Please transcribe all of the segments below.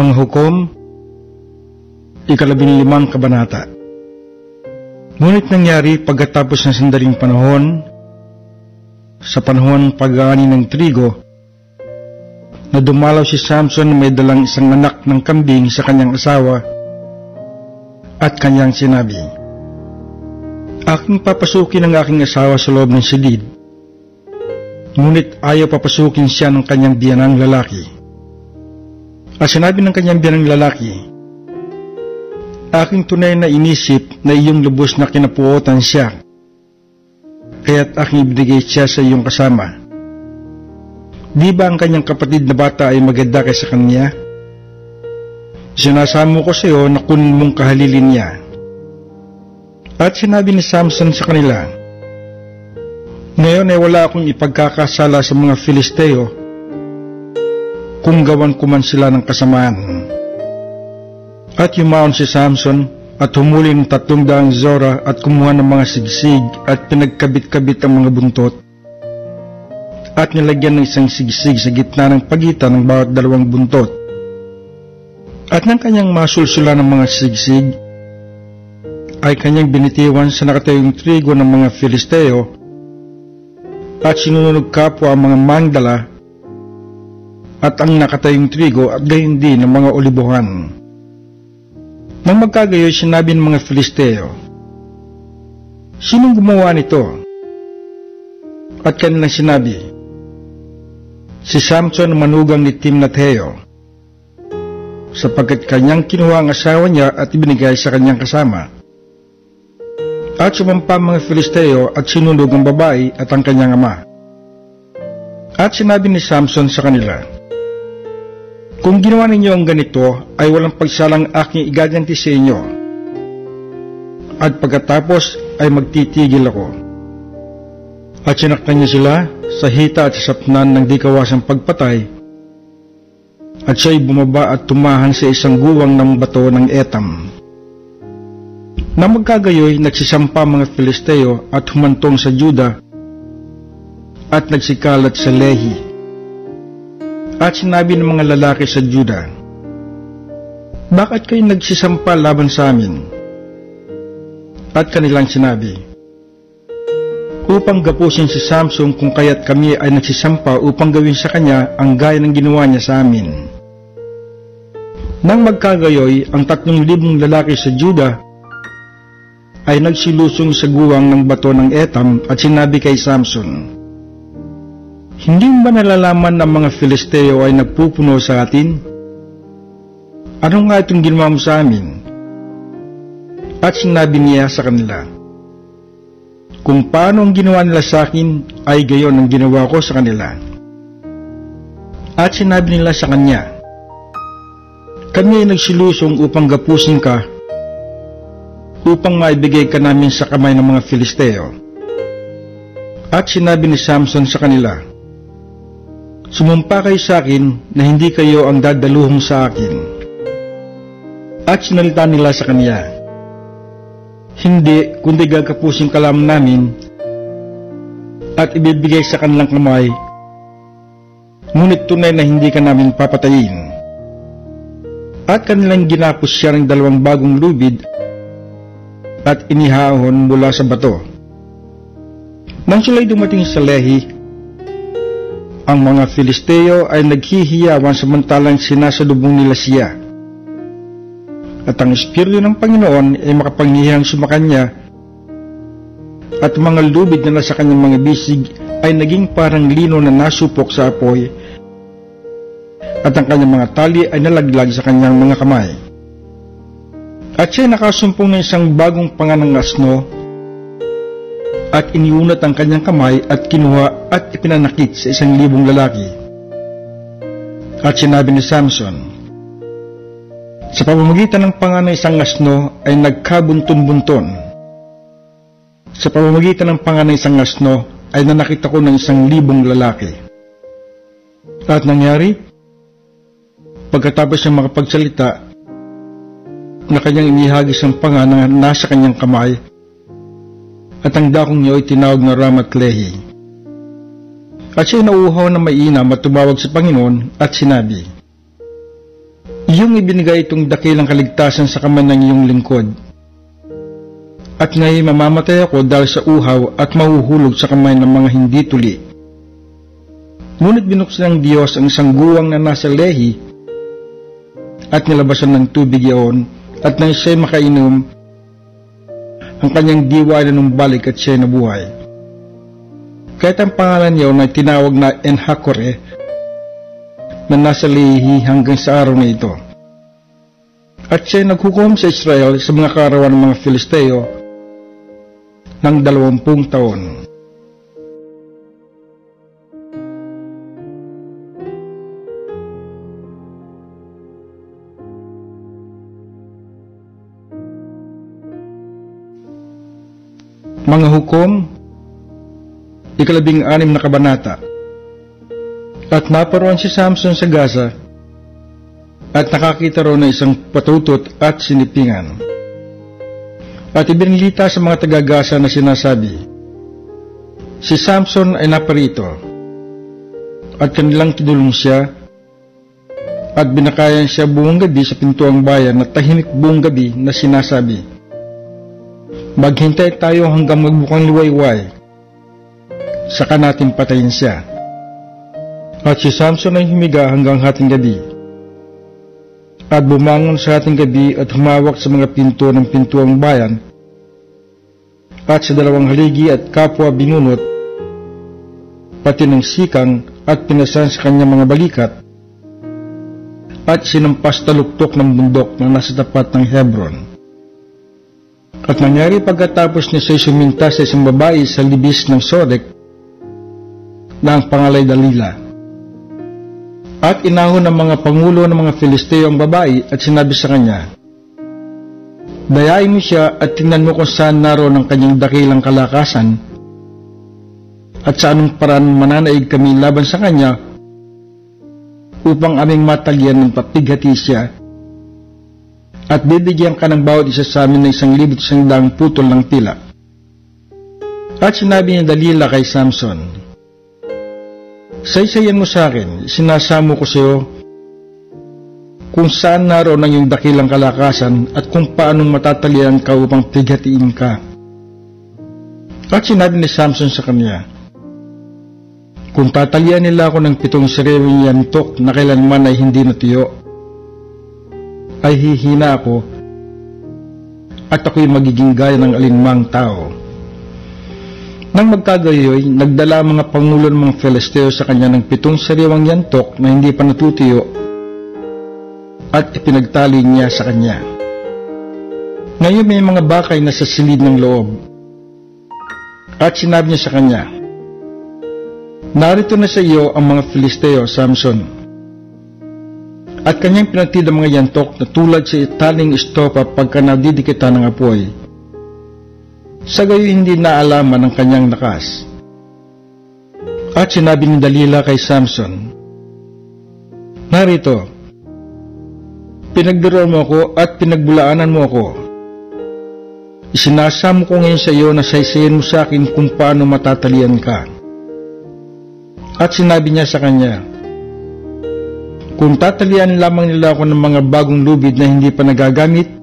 Mga Hukom, 15 kabanata. Ngunit nangyari pagkatapos ng sandaling panahon, sa panahon ng pag-aani ng trigo, na dumalaw si Samson na may dalang isang anak ng kambing sa kanyang asawa at kanyang sinabi, "Aking papasukin ang aking asawa sa loob ng silid." Ngunit ayaw papasukin siya ng kanyang biyanang lalaki. At sinabi ng kanyang biyanang lalaki, "Aking tunay na inisip na iyong lubos na kinapuotan siya, kaya't aking ibinigay siya sa iyong kasama. Di ba ang kanyang kapatid na bata ay maganda kaysa kanya? Sinasamo ko sa iyo na kunin mong kahalilin niya." At sinabi ni Samson sa kanila, "Ngayon ay wala akong ipagkakasala sa mga Filisteo, kung gawan ko man sila ng kasamaan." At yumaon si Samson at humuli ng 300 zora at kumuha ng mga sigsig at pinagkabit-kabit ang mga buntot at nilagyan ng isang sigsig sa gitna ng pagitan ng bawat dalawang buntot. At nang kanyang masulsulan ng mga sigsig, ay kanyang binitiwan sa nakatayong trigo ng mga Filisteo at sinunog kapwa ang mga mandala at ang nakatayong trigo at gayon din ng mga olibuhan. Nang magkagayoy, sinabi ng mga Filisteo, "Sinong gumawa nito?" At kanilang sinabi, "Si Samson manugang ni Timnatheo, sapagkat kanyang kinuha ang asawa niya at ibinigay sa kanyang kasama." At sumampa ang mga Filisteo at sinunog ang babae at ang kanyang ama. At sinabi ni Samson sa kanila, "Kung ginawa ninyo ang ganito, ay walang pagsalang aking igaganti sa inyo. At pagkatapos ay magtitigil ako." At sinaktan niya sila sa hita at sa sapnan ng di kawasang pagpatay. At siya'y bumaba at tumahan sa isang guwang ng bato ng Etam. Nang magkagayoy, nagsisampa mga Filisteo at humantong sa Juda at nagsikalat sa Lehi. At sinabi ng mga lalaki sa Juda, "Bakit kayo nagsisampa laban sa amin?" At kanilang sinabi, "Upang gapusin si Samson kung kaya't kami ay nagsisampa upang gawin sa kanya ang gaya ng ginawa niya sa amin." Nang magkagayoy, ang 3,000 lalaki sa Juda ay nagsilusong sa guwang ng bato ng Etam at sinabi kay Samson, "Hindi ba nalalaman ng mga Filisteo ay nagpupuno sa atin? Ano nga itong ginawa mo sa amin?" At sinabi niya sa kanila, "Kung paano ang ginawa nila sa akin, ay gayon ang ginawa ko sa kanila." At sinabi nila sa kanya, "Kami ay nagsilusong upang gapusin ka, upang maibigay ka namin sa kamay ng mga Filisteo." At sinabi ni Samson sa kanila, "Sumumpa kayo sa akin na hindi kayo ang dadaluhong sa akin." At sinalita nila sa kanya, "Hindi, kundi gagapusin ka lamang namin at ibibigay sa kanilang kamay, ngunit tunay na hindi ka namin papatayin." At kanilang ginapos siya ng 2 bagong lubid at inihahon mula sa bato. Nang sila'y dumating sa Lehi, ang mga Filisteo ay naghihiyawan samantalang sinasalubong nila siya. At ang Espiritu ng Panginoon ay makapangyarihang sumakanya at mga lubid na nasa kanyang mga bisig ay naging parang lino na nasupok sa apoy at ang kanyang mga tali ay nalaglag sa kanyang mga kamay. At siya nakasumpong ng isang bagong panganang asno at iniunat ang kanyang kamay at kinuha at ipinanakit sa 1,000 lalaki. At sinabi ni Samson, "Sa pamamagitan ng panganang isang asno ay nagkabuntun-bunton. Sa pamamagitan ng panganang isang asno ay nanakit ako ng 1,000 lalaki." At nangyari, pagkatapos ng makapagsalita, na kanyang inihagis ang panga na nasa kanyang kamay, at ang dakong niya ay tinawag na Ramat Lehi. At siya nauuhaw na mainam at tumawag sa Panginoon at sinabi, Iyong ibinigay itong dakilang kaligtasan sa kamay ng iyong lingkod. At ngayon mamamatay ako dahil sa uhaw at mahuhulog sa kamay ng mga hindi tuli. Ngunit binuksan ng Diyos ang isang guwang na nasa lehi at nilabasan ng tubig iyon, at nang siya'y makainom, ang kanyang diwa ay nanumbalik at siya'y nabuhay. Kahit ang pangalan niya ay tinawag na Enhakore, na nasa lehi hanggang sa araw na ito. At siya'y naghukom sa Israel sa mga kaarawan ng mga Filisteo ng 20 taon. Mga Hukom, 16 na kabanata. At naparoon si Samson sa Gaza, at nakakita roon ng isang patutot at sinipingan. At ibinilita sa mga taga-Gaza na sinasabi, si Samson ay naparito, at kanilang kinulong siya, at binakayan siya buong gabi sa pintuang bayan, at tahimik buong gabi na sinasabi, maghintay tayo hanggang magbukang liwayway, saka natin patayin siya. At si Samson ay humiga hanggang hating gabi, at bumangon sa hating gabi at humawak sa mga pinto ng pintuang bayan, at sa 2 haligi at kapwa binunot, pati ng sikang at pinasan sa kanya mga balikat, at sinampas taluktok ng bundok na nasa tapat ng Hebron. At nangyari pagkatapos niya siya'y suminta sa isang babae sa libis ng Sodek na ang pangalay Dalila. At inahon ng mga pangulo ng mga Filisteo ang babae at sinabi sa kanya, dayain mo siya at tingnan mo kung saan naroon ang kanyang dakilang kalakasan at sa anong paraan mananaig kami laban sa kanya upang aming matalyan ng papighati siya at bibigyan ka ng bawat isa sa amin ng 1,100 putol ng tila. At sinabi ni Dalila kay Samson, saysayan mo sa akin, sinasamo ko sa iyo kung saan naroon ang iyong dakilang kalakasan at kung paanong matatalian ka upang pighatiin ka. At sinabi ni Samson sa kanya, kung tatalian nila ako ng 7 sariwang yantok na kailanman ay hindi natuyo, ay hihina ako at ako'y magiging gaya ng alinmang tao. Nang magkagayoy, nagdala ang mga pangulo ng mga Filisteo sa kanya ng 7 sariwang yantok na hindi pa natutuyo at ipinagtali niya sa kanya. Ngayon may mga bakay na sa silid ng loob. At sinabi niya sa kanya, narito na sa iyo ang mga Filisteo, Samson. At kanyang pinagtid ang mga yantok na tulad sa italing estopa pagka nadidikitan ng apoy. Sa gayo hindi naalaman ang kanyang lakas. At sinabi ni Dalila kay Samson, narito, pinagbiruan mo ako at pinagbulaanan mo ako. Isinasamo ko ngayon sa iyo na saysayin mo sa akin kung paano matatalian ka. At sinabi niya sa kanya, kung tatalian lamang nila ako ng mga bagong lubid na hindi pa nagagamit,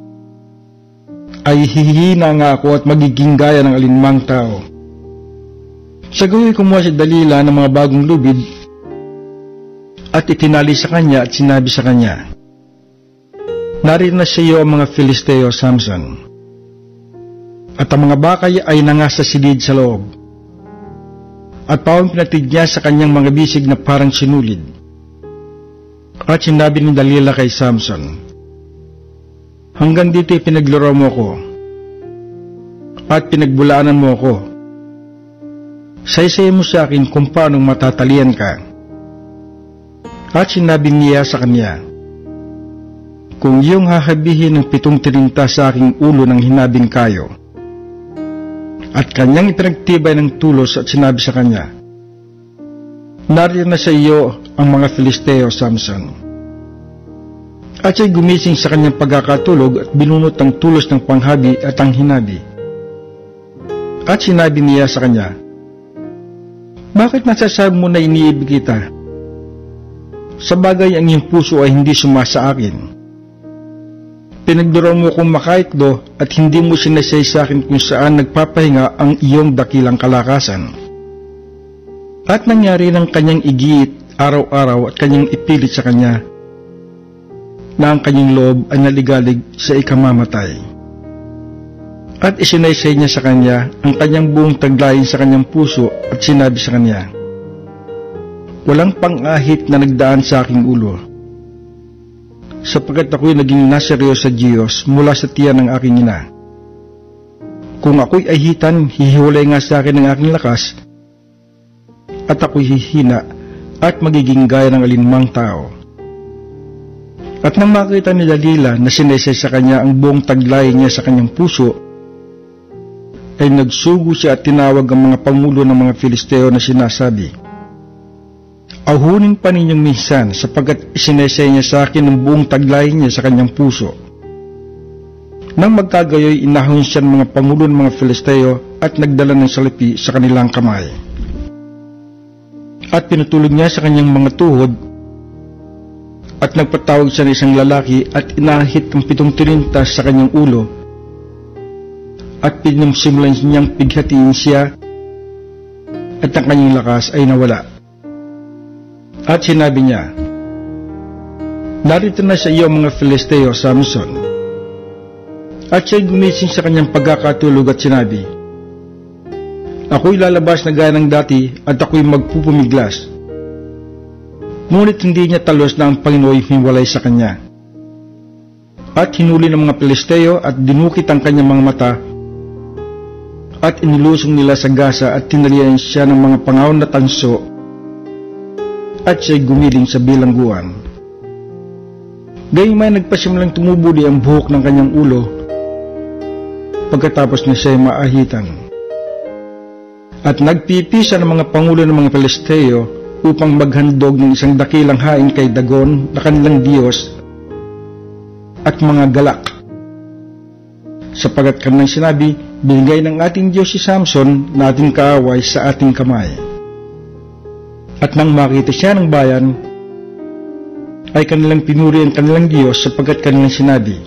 ay hihina nga ako at magiging gaya ng alinmang tao. Sa gayoy kumuha si Dalila ng mga bagong lubid at itinali sa kanya at sinabi sa kanya, narito na sa iyo ang mga Filisteo, Samson. At ang mga bakay ay nangasa silid sa loob. At pawang pinatid niya sa kanyang mga bisig na parang sinulid. At sinabi ni Dalila kay Samson, hanggang dito pinaglaro mo ko at pinagbulaanan mo ako. Saysayin mo sa akin kung paano matatalian ka. At sinabi niya sa kanya, kung iyong hahabihin ng 7 tirinta sa aking ulo ng hinabing kayo. At kanyang ipinagtibay ng tulos at sinabi sa kanya, narito na sa iyo ang mga Filisteo, Samson. At siya'y gumising sa kanyang pagkakatulog at binunot ang tulos ng panghabi at ang hinabi. At sinabi niya sa kanya, bakit nasasabi mo na iniibig kita? Sa bagay ang iyong puso ay hindi sumasa akin. Pinagduro mo kong makaitdo at hindi mo sinasay sa akin kung saan nagpapahinga ang iyong dakilang kalakasan. At nangyari ng kanyang igiit araw-araw at kanyang ipilit sa kanya na ang kanyang loob ay naligalig sa ikamamatay. At isinaysay niya sa kanya ang kanyang buong taglayin sa kanyang puso at sinabi sa kanya, walang pang-ahit na nagdaan sa aking ulo, sapagkat ako'y naging naseryo sa Diyos mula sa tiyan ng aking ina. Kung ako'y ahitan, hihiwalay nga sa akin ng aking lakas, at ako'y hihina at magiging gaya ng alinmang tao. At nang makita ni Dalila na sinesay sa kanya ang buong taglay niya sa kanyang puso, ay nagsugo siya at tinawag ang mga pangulo ng mga Filisteo na sinasabi, ahunin pa ninyong minsan sapagkat isinesay niya sa akin ang buong taglay niya sa kanyang puso. Nang magkagayoy, inahon siya ng mga pangulo ng mga Filisteo at nagdala ng salapi sa kanilang kamay. At pinutulog niya sa kanyang mga tuhod at nagpatawag siya ng isang lalaki at inahit ang 7 tirintas sa kanyang ulo at pinagsimulan niyang pighatiin siya at ang kanyang lakas ay nawala. At sinabi niya, narito na sa iyo mga Filisteo, Samson. At siya'y gumising sa kanyang pagkakatulog at sinabi, ako'y lalabas na gaya ng dati at ako'y magpupumiglas. Ngunit hindi niya talos na ang Panginoon himwalay sa kanya. At hinuli ng mga Filisteo at dinukit ang kanyang mga mata at inilusong nila sa gasa at tinalian siya ng mga pangaon na tanso at siya'y gumiling sa bilangguan. Gayunmay nagpasimulang tumubuli ang buhok ng kanyang ulo pagkatapos na siya'y maahitan. At nagpipisa ng mga pangulo ng mga Filisteo upang maghandog ng isang dakilang hain kay Dagon na kanilang Diyos at mga galak. Sapagat kanilang sinabi, binigay ng ating Diyos si Samson na ating kaaway sa ating kamay. At nang makita siya ng bayan, ay kanilang pinuri ang kanilang Diyos sapagkat kanilang sinabi,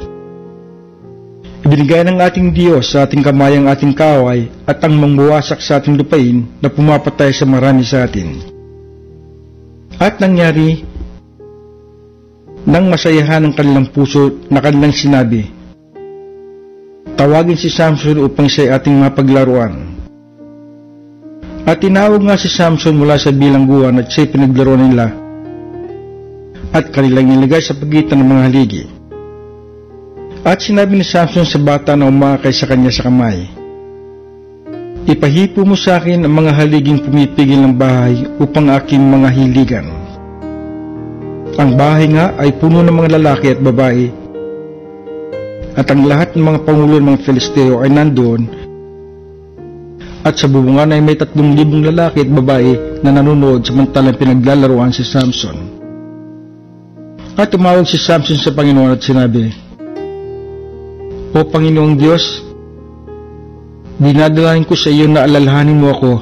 ibinigay ng ating Diyos sa ating kamay ang ating kaaway at ang mangwawasak sa ating lupain na pumapatay sa marami sa atin. At nangyari, nang masayahan ang kanilang puso na kanilang sinabi, tawagin si Samson upang siya'y ating mapaglaruan. At tinawag nga si Samson mula sa bilangguan at siya'y pinaglaro nila at kanilang nilagay sa pagitan ng mga haligi. At sinabi ni Samson sa bata na umakay sa kanya sa kamay, ipahipo mo sa akin ang mga haliging pumipigil ng bahay upang aking mga hiligan. Ang bahay nga ay puno ng mga lalaki at babae, at ang lahat ng mga pangulo ng mga Filisteo ay nandoon, at sa bubungan ay may 3,000 lalaki at babae na nanonood samantalang pinaglalaruan si Samson. At tumawag si Samson sa Panginoon at sinabi, o Panginoong Diyos, dinadalangin ko sa iyo na alalahanin mo ako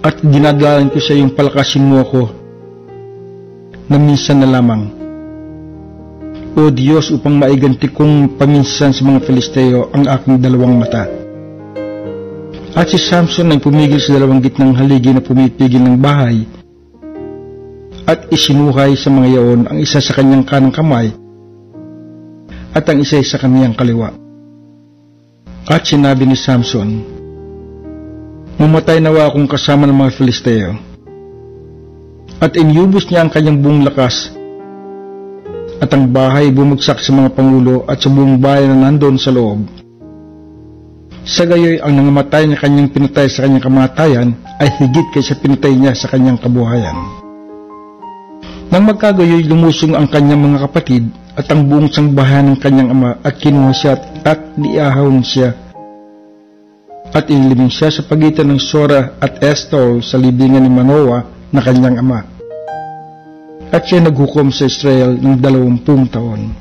at dinadalangin ko sa iyong palakasin mo ako na minsan na lamang. O Diyos, upang maiganti kong paminsan sa mga Filisteo ang aking 2 mata. At si Samson ay pumigil sa 2 gitnang haligi na pumipigil ng bahay at isinuhay sa mga yaon ang isa sa kanyang kanang kamay at ang isa sa kanyang kaliwa. At sinabi ni Samson, mamatay nawa akong kasama ng mga Filisteo. At iniubos niya ang kanyang buong lakas at ang bahay bumagsak sa mga pangulo at sa buong bayan na nandoon sa loob. Sa gayoy, ang nangamatay na kanyang pinatay sa kanyang kamatayan ay higit kaysa pinatay niya sa kanyang kabuhayan. Nang magkagayoy, lumusong ang kanyang mga kapatid at ang buong sangbahan ng kanyang ama at kinuha siya at niahon siya at inilibing siya sa pagitan ng Sora at Eshtaol sa libingan ni Manoah na kanyang ama. At siya naghukom sa Israel ng 20 taon.